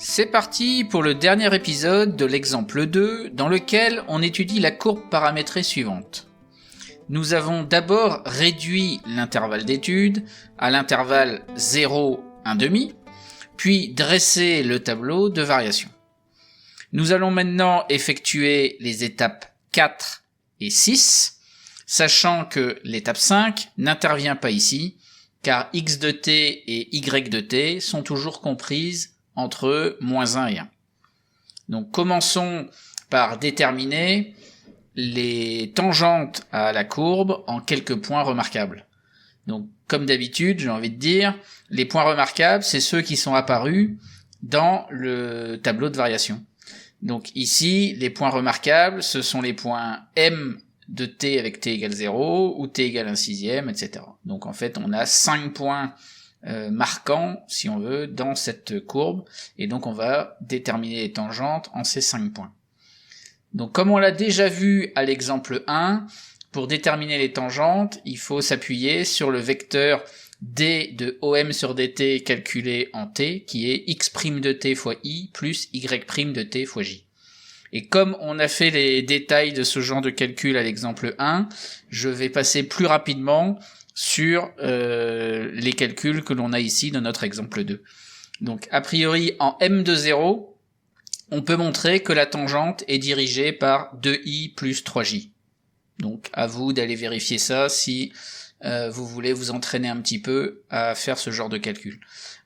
C'est parti pour le dernier épisode de l'exemple 2 dans lequel on étudie la courbe paramétrée suivante. Nous avons d'abord réduit l'intervalle d'étude à l'intervalle 0, 1,5, puis dressé le tableau de variation. Nous allons maintenant effectuer les étapes 4 et 6, sachant que l'étape 5 n'intervient pas ici, car x de t et y de t sont toujours comprises entre -1 et 1. Donc commençons par déterminer les tangentes à la courbe en quelques points remarquables. Donc comme d'habitude, j'ai envie de dire, les points remarquables, c'est ceux qui sont apparus dans le tableau de variation. Donc ici, les points remarquables, ce sont les points m de t avec t égale 0, ou t égale 1/6, etc. Donc en fait, on a 5 points marquants, si on veut, dans cette courbe, et donc on va déterminer les tangentes en ces 5 points. Donc comme on l'a déjà vu à l'exemple 1, pour déterminer les tangentes, il faut s'appuyer sur le vecteur d de OM sur dt calculé en t, qui est x' de t fois i plus y' de t fois j. Et comme on a fait les détails de ce genre de calcul à l'exemple 1, je vais passer plus rapidement sur les calculs que l'on a ici dans notre exemple 2. Donc a priori en m de 0, on peut montrer que la tangente est dirigée par 2i plus 3j. Donc à vous d'aller vérifier ça si vous voulez vous entraîner un petit peu à faire ce genre de calcul.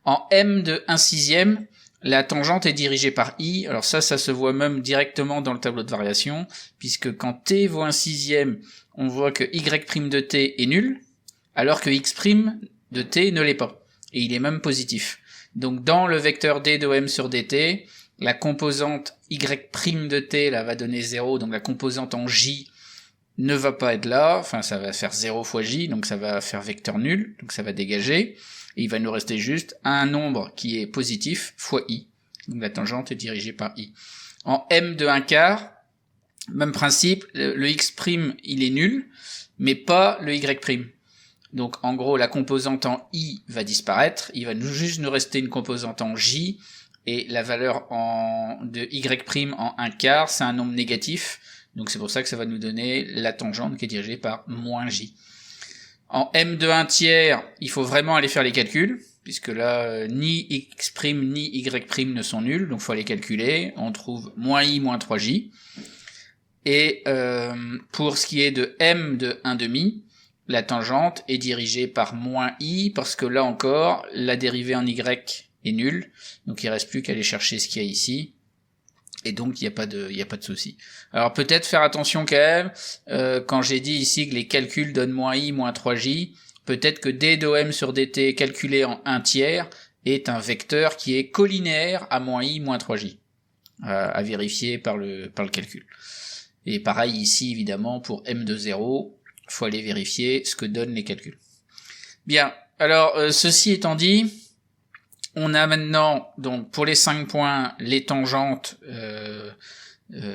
En m de 1/6, la tangente est dirigée par i. Alors ça se voit même directement dans le tableau de variation, puisque quand t vaut 1/6, on voit que y' de t est nul, alors que x' de t ne l'est pas. Et il est même positif. Donc dans le vecteur d de m sur dt, la composante y' de t là va donner 0, donc la composante en j ne va pas être là, enfin ça va faire 0 fois j, donc ça va faire vecteur nul, donc ça va dégager, et il va nous rester juste un nombre qui est positif fois i, donc la tangente est dirigée par i. En m de 1/4, même principe, le x' il est nul, mais pas le y'. Donc en gros la composante en i va disparaître, il va juste nous rester une composante en j, et la valeur de y' en 1/4, c'est un nombre négatif, donc c'est pour ça que ça va nous donner la tangente qui est dirigée par -j. En m de 1/3, il faut vraiment aller faire les calculs, puisque là, ni x' ni y' ne sont nuls, donc il faut aller calculer, on trouve -i moins 3j. Et pour ce qui est de m de 1/2, la tangente est dirigée par -i, parce que là encore, la dérivée en y est nulle, donc il reste plus qu'à aller chercher ce qu'il y a ici, et donc il n'y a pas de souci. Alors peut-être faire attention quand même, quand j'ai dit ici que les calculs donnent -i moins 3j, peut-être que d de m sur dt calculé en 1/3 est un vecteur qui est collinéaire à -i moins 3j, à vérifier par le calcul. Et pareil ici évidemment pour m de 0, faut aller vérifier ce que donnent les calculs. Bien, alors ceci étant dit, on a maintenant, donc pour les 5 points, les tangentes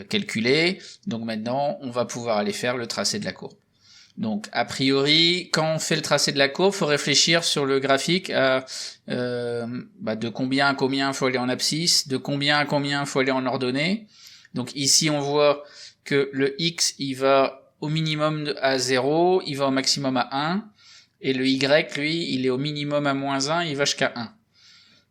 calculées, donc maintenant on va pouvoir aller faire le tracé de la courbe. Donc a priori, quand on fait le tracé de la courbe, faut réfléchir sur le graphique à de combien à combien faut aller en abscisse, de combien à combien faut aller en ordonnée. Donc ici on voit que le x il va au minimum à 0, il va au maximum à 1, et le y, lui, il est au minimum à -1, il va jusqu'à 1.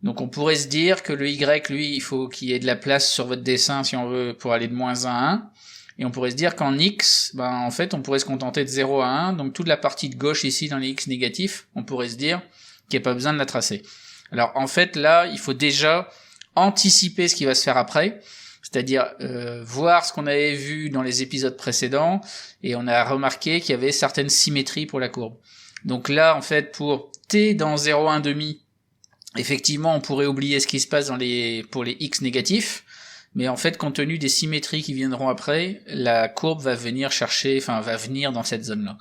Donc on pourrait se dire que le y, lui, il faut qu'il y ait de la place sur votre dessin, si on veut, pour aller de -1 à 1, et on pourrait se dire qu'en x, en fait, on pourrait se contenter de 0 à 1, donc toute la partie de gauche ici, dans les x négatifs, on pourrait se dire qu'il n'y a pas besoin de la tracer. Alors en fait, là, il faut déjà anticiper ce qui va se faire après, c'est-à-dire voir ce qu'on avait vu dans les épisodes précédents, et on a remarqué qu'il y avait certaines symétries pour la courbe. Donc là, en fait, pour t dans 0, 1/2, effectivement, on pourrait oublier ce qui se passe pour les x négatifs, mais en fait, compte tenu des symétries qui viendront après, la courbe va venir dans cette zone-là.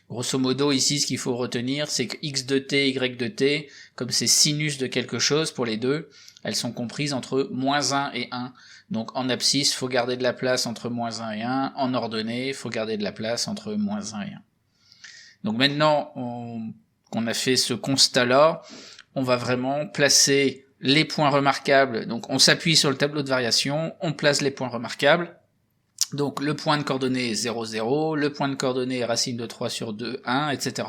Grosso modo, ici, ce qu'il faut retenir, c'est que x de t, y de t, comme c'est sinus de quelque chose pour les deux, elles sont comprises entre -1 et 1. Donc en abscisse, faut garder de la place entre -1 et 1. En ordonnée, faut garder de la place entre -1 et 1. Donc maintenant qu'on a fait ce constat-là, on va vraiment placer les points remarquables, donc on s'appuie sur le tableau de variation, on place les points remarquables. Donc le point de coordonnées est 0, 0, le point de coordonnées est racine de 3 sur 2, 1, etc.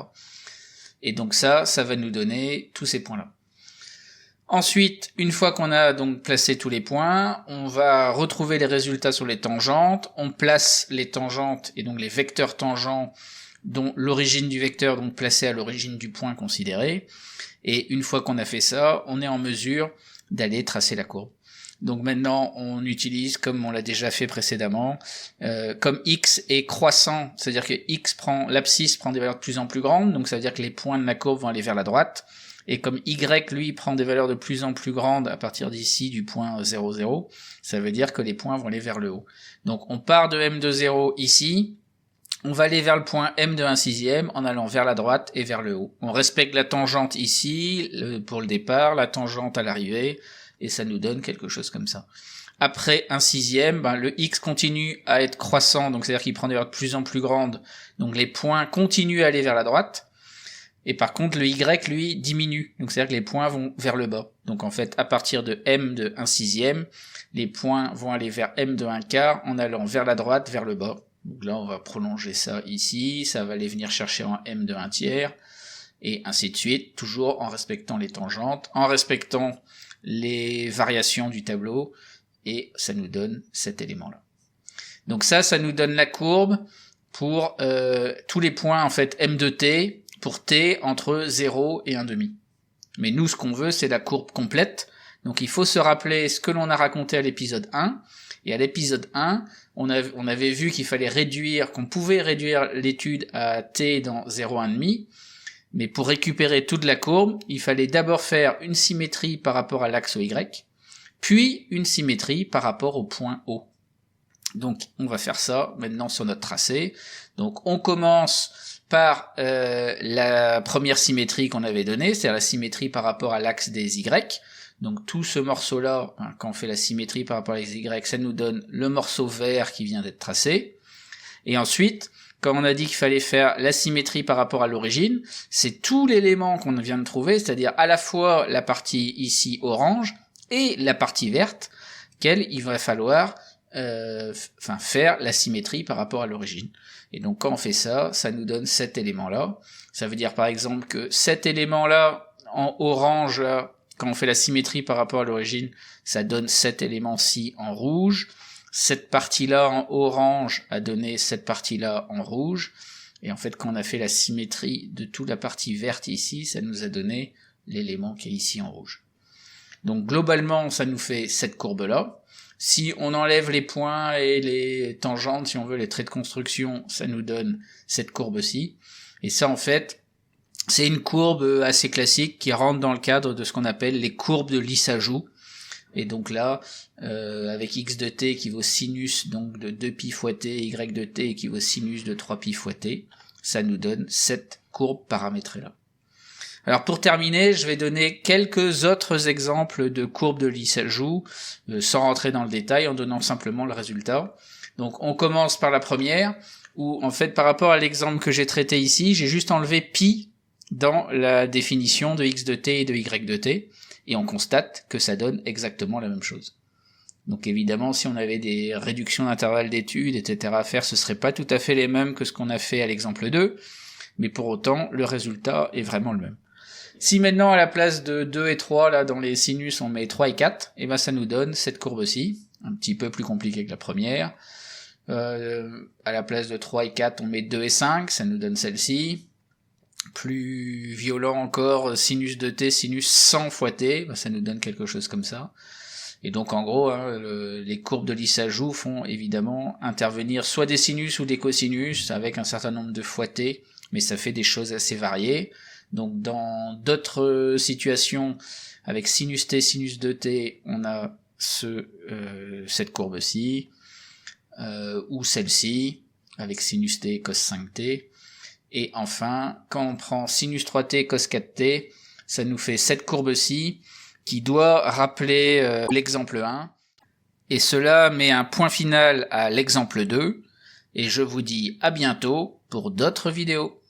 Et donc ça va nous donner tous ces points-là. Ensuite, une fois qu'on a donc placé tous les points, on va retrouver les résultats sur les tangentes, on place les tangentes et donc les vecteurs tangents dont l'origine du vecteur donc placée à l'origine du point considéré, et une fois qu'on a fait ça, on est en mesure d'aller tracer la courbe. Donc maintenant, on utilise, comme on l'a déjà fait précédemment, comme x est croissant, c'est-à-dire que l'abscisse prend des valeurs de plus en plus grandes, donc ça veut dire que les points de la courbe vont aller vers la droite, et comme y, lui, prend des valeurs de plus en plus grandes à partir d'ici, du point 0, 0, ça veut dire que les points vont aller vers le haut. Donc on part de m de 0 ici, on va aller vers le point m de 1/6 en allant vers la droite et vers le haut. On respecte la tangente ici, pour le départ, la tangente à l'arrivée, et ça nous donne quelque chose comme ça. Après 1/6, le x continue à être croissant, donc c'est-à-dire qu'il prend des valeurs de plus en plus grandes, donc les points continuent à aller vers la droite, et par contre le y, lui, diminue, donc c'est-à-dire que les points vont vers le bas. Donc en fait, à partir de m de 1/6, les points vont aller vers m de 1/4 en allant vers la droite, vers le bas. Donc là, on va prolonger ça ici, ça va aller venir chercher en m de 1/3, et ainsi de suite, toujours en respectant les tangentes, en respectant les variations du tableau, et ça nous donne cet élément-là. Donc ça nous donne la courbe pour tous les points, en fait, m de t, pour t entre 0 et 1/2. Mais nous, ce qu'on veut, c'est la courbe complète. Donc il faut se rappeler ce que l'on a raconté à l'épisode 1. Et à l'épisode 1, on avait vu qu'il fallait qu'on pouvait réduire l'étude à t dans 0, 1/2. Mais pour récupérer toute la courbe, il fallait d'abord faire une symétrie par rapport à l'axe y, puis une symétrie par rapport au point O. Donc on va faire ça maintenant sur notre tracé. Donc on commence par la première symétrie qu'on avait donnée, c'est-à-dire la symétrie par rapport à l'axe des y. Donc tout ce morceau-là, quand on fait la symétrie par rapport à l'axe y, ça nous donne le morceau vert qui vient d'être tracé. Et ensuite, quand on a dit qu'il fallait faire la symétrie par rapport à l'origine, c'est tout l'élément qu'on vient de trouver, c'est-à-dire à la fois la partie ici orange et la partie verte, qu'elle il va falloir faire la symétrie par rapport à l'origine. Et donc quand on fait ça, ça nous donne cet élément-là. Ça veut dire par exemple que cet élément-là, en orange, là, quand on fait la symétrie par rapport à l'origine, ça donne cet élément-ci en rouge. Cette partie-là en orange a donné cette partie-là en rouge. Et en fait, quand on a fait la symétrie de toute la partie verte ici, ça nous a donné l'élément qui est ici en rouge. Donc globalement, ça nous fait cette courbe-là. Si on enlève les points et les tangentes, si on veut, les traits de construction, ça nous donne cette courbe-ci. Et ça, en fait, c'est une courbe assez classique qui rentre dans le cadre de ce qu'on appelle les courbes de Lissajous. Et donc là, avec x de t qui vaut sinus donc de 2pi fois t, y de t qui vaut sinus de 3pi fois t, ça nous donne cette courbe paramétrée-là. Alors pour terminer, je vais donner quelques autres exemples de courbes de Lissajous, sans rentrer dans le détail, en donnant simplement le résultat. Donc on commence par la première, où en fait par rapport à l'exemple que j'ai traité ici, j'ai juste enlevé pi dans la définition de x de t et de y de t, et on constate que ça donne exactement la même chose. Donc évidemment, si on avait des réductions d'intervalles d'études, etc. à faire, ce serait pas tout à fait les mêmes que ce qu'on a fait à l'exemple 2, mais pour autant, le résultat est vraiment le même. Si maintenant, à la place de 2 et 3, là, dans les sinus, on met 3 et 4, et ben ça nous donne cette courbe-ci, un petit peu plus compliquée que la première. À la place de 3 et 4, on met 2 et 5, ça nous donne celle-ci. Plus violent encore, sinus de t, sinus 100 fois t, ben ça nous donne quelque chose comme ça. Et donc en gros, les courbes de Lissajous font évidemment intervenir soit des sinus ou des cosinus avec un certain nombre de fois t, mais ça fait des choses assez variées. Donc dans d'autres situations, avec sinus t, sinus de t, on a cette courbe-ci, ou celle-ci, avec sinus t, cos 5t. Et enfin, quand on prend sinus 3t, cos 4t, ça nous fait cette courbe-ci, qui doit rappeler l'exemple 1. Et cela met un point final à l'exemple 2. Et je vous dis à bientôt pour d'autres vidéos.